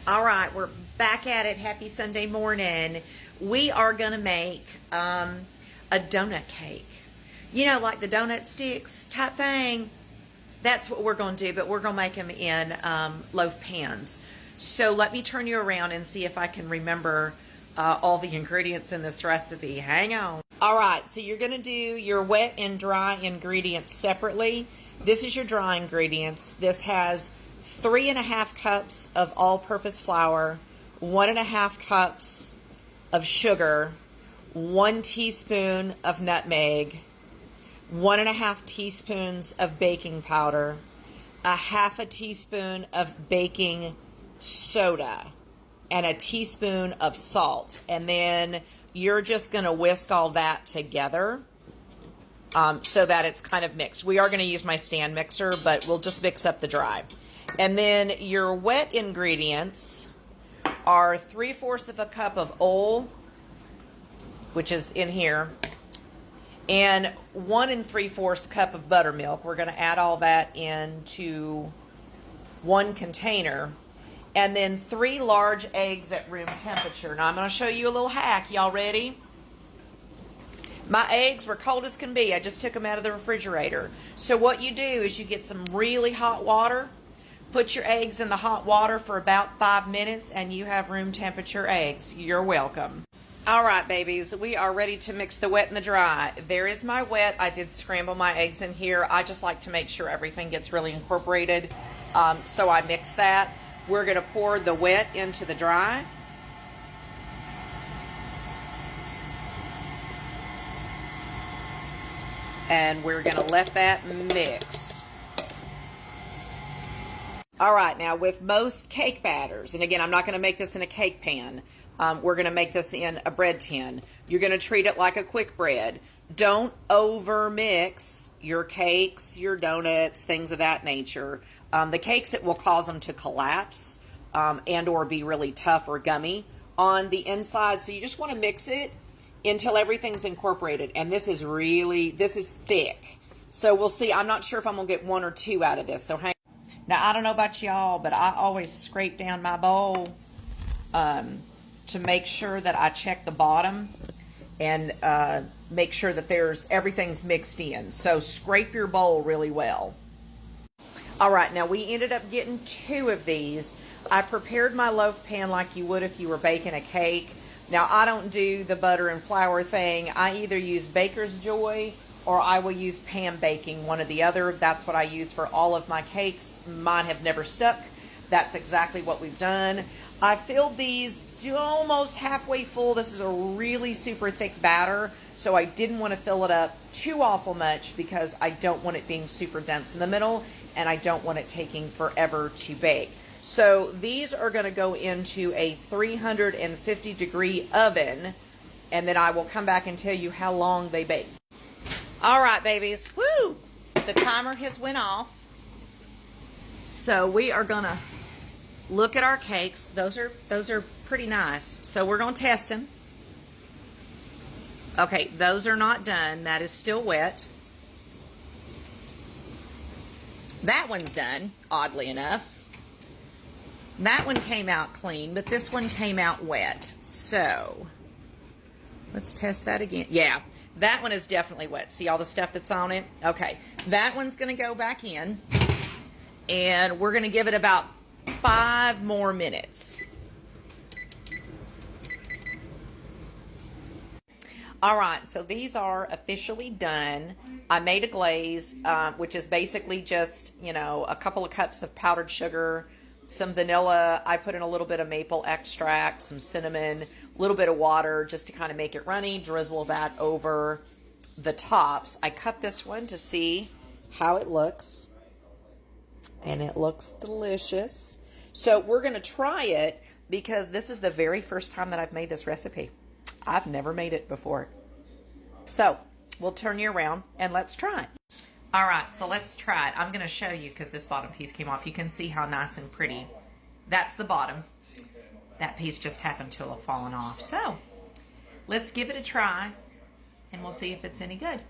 All right, we're back at it. Happy Sunday morning. We are going to make a donut cake. You know, like the donut sticks type thing. That's what we're going to do, but we're going to make them in loaf pans. So let me turn you around and see if I can remember all the ingredients in this recipe. Hang on. All right, so you're going to do your wet and dry ingredients separately. This is your dry ingredients. This has 3.5 cups of all-purpose flour, 1.5 cups of sugar, 1 teaspoon of nutmeg, 1.5 teaspoons of baking powder, 1/2 teaspoon of baking soda, and a teaspoon of salt. And then you're just going to whisk all that together so that it's kind of mixed. We are going to use my stand mixer, but we'll just mix up the dry. And then your wet ingredients are 3/4 cup of oil, which is in here, and 1 3/4 cup of buttermilk. We're going to add all that into one container. And then 3 large eggs at room temperature. Now I'm going to show you a little hack. Y'all ready? My eggs were cold as can be. I just took them out of the refrigerator. So what you do is you get some really hot water, put your eggs in the hot water for about 5 minutes, and you have room temperature eggs. You're welcome. All right, babies, we are ready to mix the wet and the dry. There is my wet. I did scramble my eggs in here. I just like to make sure everything gets really incorporated. So I mix that. We're going to pour the wet into the dry. And we're going to let that mix. All right, now with most cake batters, and again, I'm not going to make this in a cake pan. We're going to make this in a bread tin. You're going to treat it like a quick bread. Don't over mix your cakes, your donuts, things of that nature. The cakes, it will cause them to collapse and or be really tough or gummy on the inside. So you just want to mix it until everything's incorporated. And this is thick. So we'll see. I'm not sure if I'm going to get 1 or 2 out of this. So hang on. Now, I don't know about y'all, but I always scrape down my bowl to make sure that I check the bottom and make sure that everything's mixed in. So scrape your bowl really well. All right, now we ended up getting 2 of these. I prepared my loaf pan like you would if you were baking a cake. Now, I don't do the butter and flour thing. I either use Baker's Joy or I will use pan baking, one or the other. That's what I use for all of my cakes. Mine have never stuck. That's exactly what we've done. I filled these almost halfway full. This is a really super thick batter, so I didn't want to fill it up too awful much because I don't want it being super dense in the middle, and I don't want it taking forever to bake. So these are going to go into a 350-degree oven, and then I will come back and tell you how long they bake. All right, babies. Woo! The timer has went off. So we are going to look at our cakes. Those are pretty nice. So we're going to test them. Okay, those are not done. That is still wet. That one's done, oddly enough. That one came out clean, but this one came out wet. So let's test that again. Yeah, that one is definitely wet. See all the stuff that's on it? Okay, that one's going to go back in, and we're going to give it about 5 more minutes. All right, so these are officially done. I made a glaze, which is basically just, a couple of cups of powdered sugar, some vanilla. I put in a little bit of maple extract, some cinnamon, a little bit of water just to kind of make it runny, drizzle that over the tops. I cut this one to see how it looks, and it looks delicious. So we're going to try it because this is the very first time that I've made this recipe. I've never made it before. So we'll turn you around and let's try it. All right, so let's try it. I'm going to show you because this bottom piece came off. You can see how nice and pretty. That's the bottom. That piece just happened to have fallen off. So let's give it a try and we'll see if it's any good.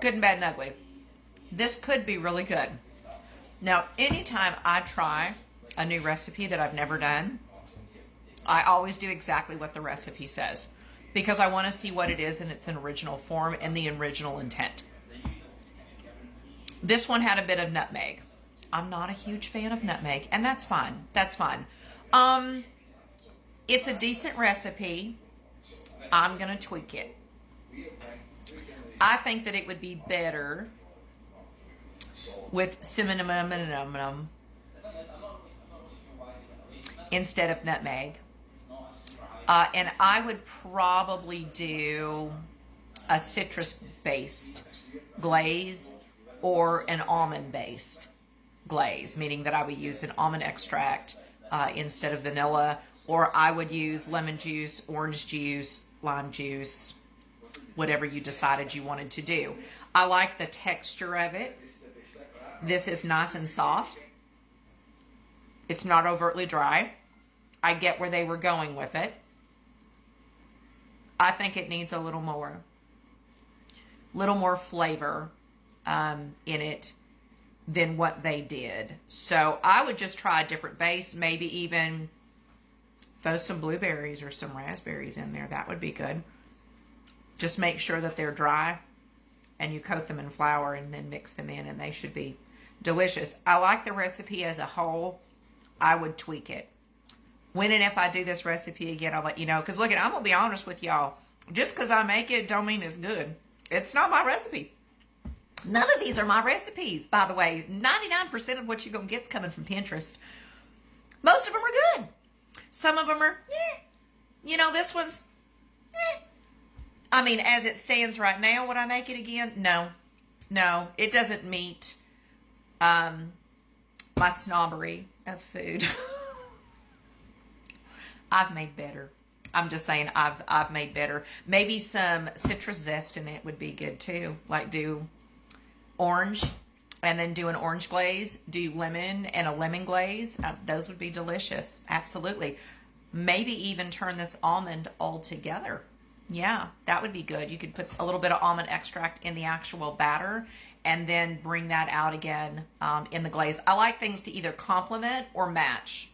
good and bad and ugly. This could be really good. Now, anytime I try a new recipe that I've never done, I always do exactly what the recipe says, because I want to see what it is in its original form and the original intent. This one had a bit of nutmeg. I'm not a huge fan of nutmeg, and that's fine. That's fine. It's a decent recipe. I'm going to tweak it. I think that it would be better with cinnamon instead of nutmeg. And I would probably do a citrus-based glaze or an almond-based glaze, meaning that I would use an almond extract instead of vanilla, or I would use lemon juice, orange juice, lime juice, whatever you decided you wanted to do. I like the texture of it. This is nice and soft. It's not overtly dry. I get where they were going with it. I think it needs a little more flavor in it than what they did. So I would just try a different base, maybe even throw some blueberries or some raspberries in there. That would be good. Just make sure that they're dry and you coat them in flour and then mix them in, and they should be delicious. I like the recipe as a whole. I would tweak it. When and if I do this recipe again, I'll let you know. Because look, I'm going to be honest with y'all. Just because I make it don't mean it's good. It's not my recipe. None of these are my recipes, by the way. 99% of what you're going to get is coming from Pinterest. Most of them are good. Some of them are, this one's, I mean, as it stands right now, would I make it again? No, it doesn't meet my snobbery of food. I've made better. I'm just saying I've made better. Maybe some citrus zest in it would be good too. Like do orange and then do an orange glaze. Do lemon and a lemon glaze. Those would be delicious. Absolutely. Maybe even turn this almond all together. Yeah, that would be good. You could put a little bit of almond extract in the actual batter and then bring that out again in the glaze. I like things to either complement or match,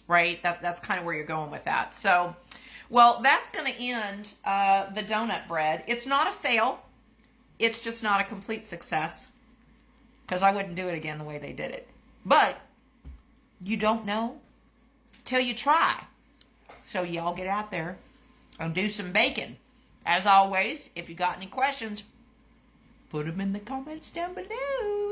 right? That's kind of where you're going with that. So, well, that's going to end the donut bread. It's not a fail. It's just not a complete success because I wouldn't do it again the way they did it. But you don't know till you try. So y'all get out there and do some baking. As always, if you got any questions, put them in the comments down below.